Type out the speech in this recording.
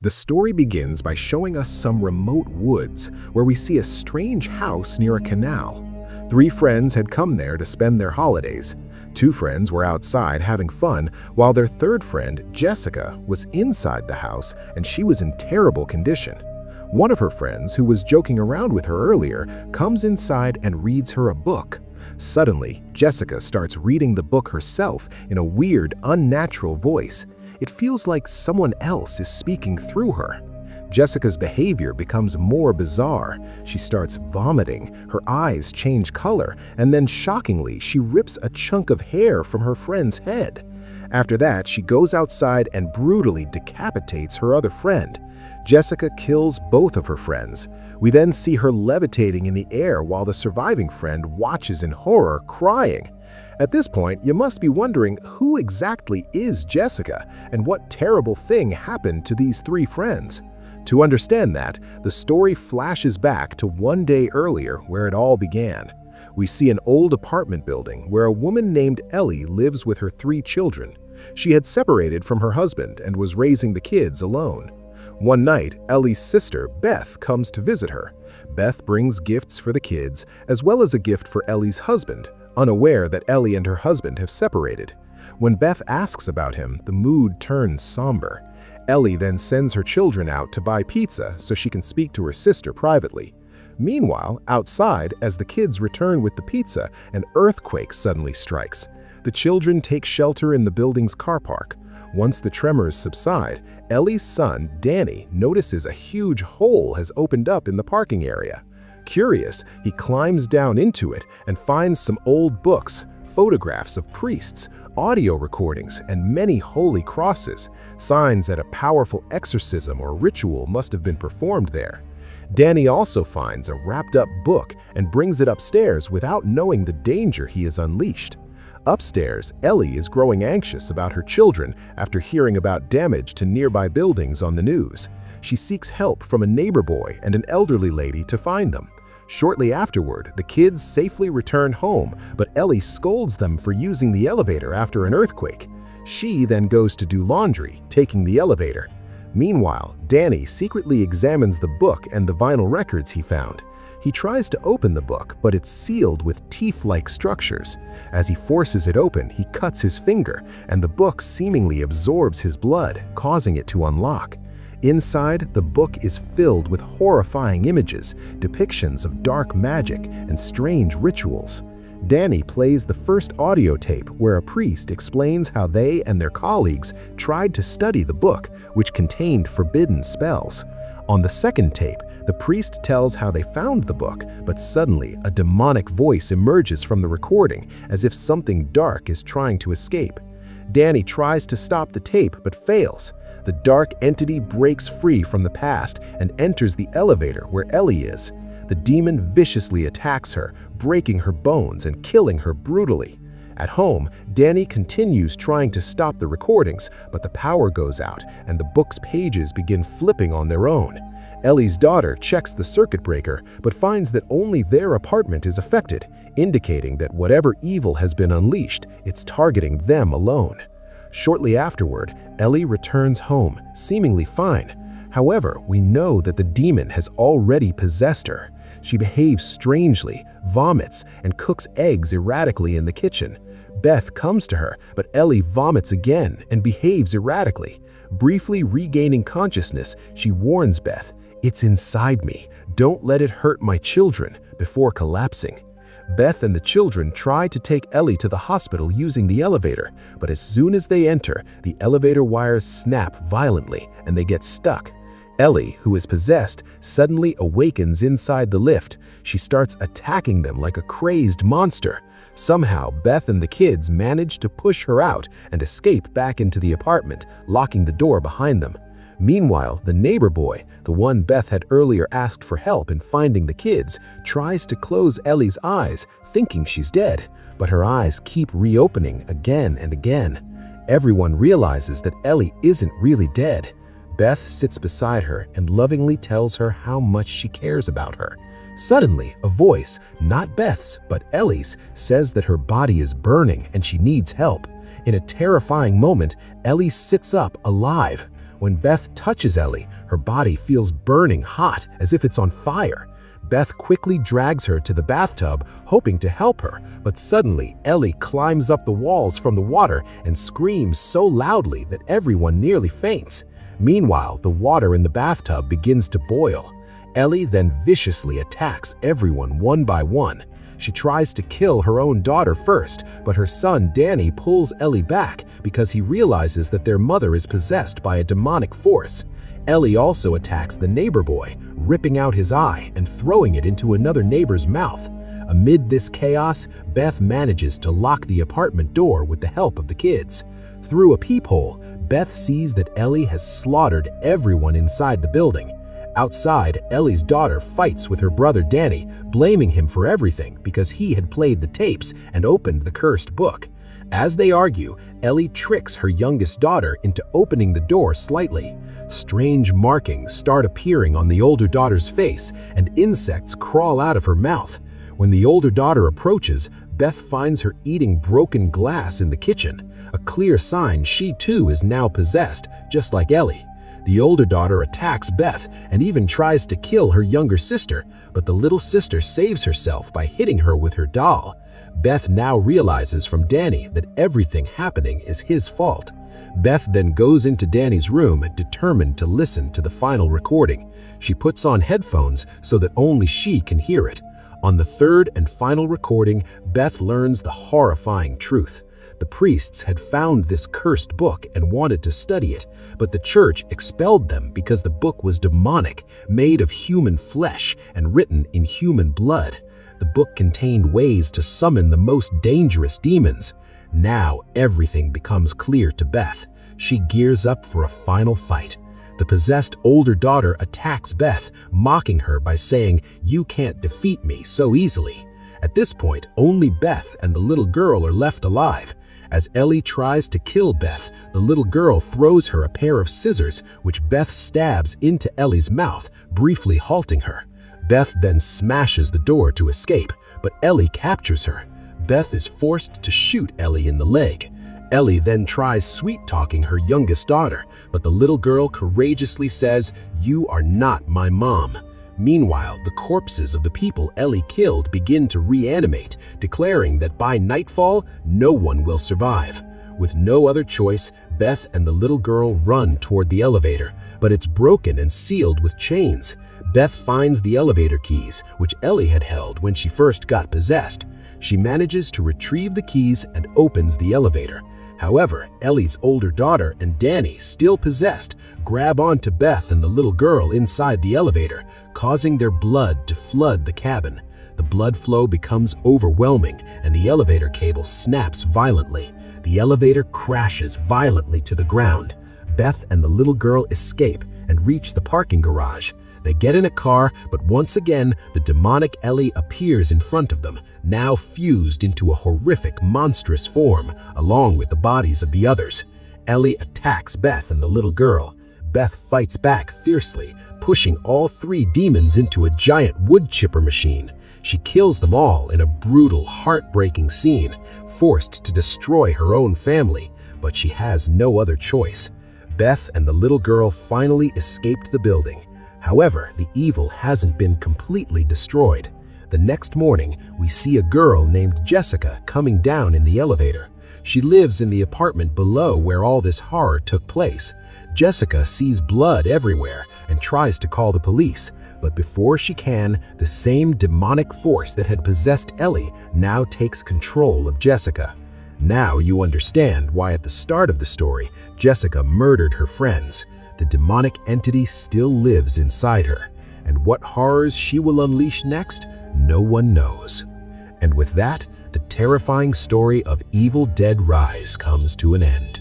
The story begins by showing us some remote woods where we see a strange house near a canal. Three friends had come there to spend their holidays. Two friends were outside having fun, while their third friend, Jessica, was inside the house and she was in terrible condition. One of her friends, who was joking around with her earlier, comes inside and reads her a book. Suddenly, Jessica starts reading the book herself in a weird, unnatural voice. It feels like someone else is speaking through her. Jessica's behavior becomes more bizarre. She starts vomiting, her eyes change color, and then shockingly, she rips a chunk of hair from her friend's head. After that, she goes outside and brutally decapitates her other friend. Jessica kills both of her friends. We then see her levitating in the air while the surviving friend watches in horror, crying. At this point, you must be wondering who exactly is Jessica and what terrible thing happened to these three friends. To understand that, the story flashes back to one day earlier where it all began. We see an old apartment building where a woman named Ellie lives with her three children. She had separated from her husband and was raising the kids alone. One night, Ellie's sister, Beth, comes to visit her. Beth brings gifts for the kids, as well as a gift for Ellie's husband, unaware that Ellie and her husband have separated. When Beth asks about him, the mood turns somber. Ellie then sends her children out to buy pizza so she can speak to her sister privately. Meanwhile, outside, as the kids return with the pizza, an earthquake suddenly strikes. The children take shelter in the building's car park. Once the tremors subside, Ellie's son, Danny, notices a huge hole has opened up in the parking area. Curious, he climbs down into it and finds some old books, photographs of priests, audio recordings, and many holy crosses, signs that a powerful exorcism or ritual must have been performed there. Danny also finds a wrapped-up book and brings it upstairs without knowing the danger he has unleashed. Upstairs, Ellie is growing anxious about her children after hearing about damage to nearby buildings on the news. She seeks help from a neighbor boy and an elderly lady to find them. Shortly afterward, the kids safely return home, but Ellie scolds them for using the elevator after an earthquake. She then goes to do laundry, taking the elevator. Meanwhile, Danny secretly examines the book and the vinyl records he found. He tries to open the book, but it's sealed with teeth-like structures. As he forces it open, he cuts his finger, and the book seemingly absorbs his blood, causing it to unlock. Inside, the book is filled with horrifying images, depictions of dark magic and strange rituals. Danny plays the first audio tape where a priest explains how they and their colleagues tried to study the book, which contained forbidden spells. On the second tape, the priest tells how they found the book, but suddenly a demonic voice emerges from the recording as if something dark is trying to escape. Danny tries to stop the tape but fails. The dark entity breaks free from the past and enters the elevator where Ellie is. The demon viciously attacks her, breaking her bones and killing her brutally. At home, Danny continues trying to stop the recordings, but the power goes out and the book's pages begin flipping on their own. Ellie's daughter checks the circuit breaker, but finds that only their apartment is affected, indicating that whatever evil has been unleashed, it's targeting them alone. Shortly afterward, Ellie returns home, seemingly fine. However, we know that the demon has already possessed her. She behaves strangely, vomits, and cooks eggs erratically in the kitchen. Beth comes to her, but Ellie vomits again and behaves erratically. Briefly regaining consciousness, she warns Beth, "It's inside me. Don't let it hurt my children," before collapsing. Beth and the children try to take Ellie to the hospital using the elevator, but as soon as they enter, the elevator wires snap violently and they get stuck. Ellie, who is possessed, suddenly awakens inside the lift. She starts attacking them like a crazed monster. Somehow, Beth and the kids manage to push her out and escape back into the apartment, locking the door behind them. Meanwhile, the neighbor boy, the one Beth had earlier asked for help in finding the kids, tries to close Ellie's eyes, thinking she's dead, but her eyes keep reopening again and again. Everyone realizes that Ellie isn't really dead. Beth sits beside her and lovingly tells her how much she cares about her. Suddenly, a voice, not Beth's, but Ellie's, says that her body is burning and she needs help. In a terrifying moment, Ellie sits up alive. When Beth touches Ellie, her body feels burning hot, as if it's on fire. Beth quickly drags her to the bathtub, hoping to help her, but suddenly Ellie climbs up the walls from the water and screams so loudly that everyone nearly faints. Meanwhile, the water in the bathtub begins to boil. Ellie then viciously attacks everyone one by one. She tries to kill her own daughter first, but her son Danny pulls Ellie back because he realizes that their mother is possessed by a demonic force. Ellie also attacks the neighbor boy, ripping out his eye and throwing it into another neighbor's mouth. Amid this chaos, Beth manages to lock the apartment door with the help of the kids. Through a peephole, Beth sees that Ellie has slaughtered everyone inside the building. Outside, Ellie's daughter fights with her brother Danny, blaming him for everything because he had played the tapes and opened the cursed book. As they argue, Ellie tricks her youngest daughter into opening the door slightly. Strange markings start appearing on the older daughter's face, and insects crawl out of her mouth. When the older daughter approaches, Beth finds her eating broken glass in the kitchen, a clear sign she too is now possessed, just like Ellie. The older daughter attacks Beth and even tries to kill her younger sister, but the little sister saves herself by hitting her with her doll. Beth now realizes from Danny that everything happening is his fault. Beth then goes into Danny's room, determined to listen to the final recording. She puts on headphones so that only she can hear it. On the third and final recording, Beth learns the horrifying truth. The priests had found this cursed book and wanted to study it, but the church expelled them because the book was demonic, made of human flesh and written in human blood. The book contained ways to summon the most dangerous demons. Now everything becomes clear to Beth. She gears up for a final fight. The possessed older daughter attacks Beth, mocking her by saying, "You can't defeat me so easily." At this point, only Beth and the little girl are left alive. As Ellie tries to kill Beth, the little girl throws her a pair of scissors, which Beth stabs into Ellie's mouth, briefly halting her. Beth then smashes the door to escape, but Ellie captures her. Beth is forced to shoot Ellie in the leg. Ellie then tries sweet-talking her youngest daughter, but the little girl courageously says, "You are not my mom." Meanwhile, the corpses of the people Ellie killed begin to reanimate, declaring that by nightfall, no one will survive. With no other choice, Beth and the little girl run toward the elevator, but it's broken and sealed with chains. Beth finds the elevator keys, which Ellie had held when she first got possessed. She manages to retrieve the keys and opens the elevator. However, Ellie's older daughter and Danny, still possessed, grab onto Beth and the little girl inside the elevator, causing their blood to flood the cabin. The blood flow becomes overwhelming and the elevator cable snaps violently. The elevator crashes violently to the ground. Beth and the little girl escape and reach the parking garage. They get in a car, but once again, the demonic Ellie appears in front of them, now fused into a horrific, monstrous form, along with the bodies of the others. Ellie attacks Beth and the little girl. Beth fights back fiercely, pushing all three demons into a giant wood chipper machine. She kills them all in a brutal, heartbreaking scene, forced to destroy her own family, but she has no other choice. Beth and the little girl finally escaped the building. However, the evil hasn't been completely destroyed. The next morning, we see a girl named Jessica coming down in the elevator. She lives in the apartment below where all this horror took place. Jessica sees blood everywhere and tries to call the police, but before she can, the same demonic force that had possessed Ellie now takes control of Jessica. Now you understand why at the start of the story, Jessica murdered her friends. The demonic entity still lives inside her, and what horrors she will unleash next, no one knows. And with that, the terrifying story of Evil Dead Rise comes to an end.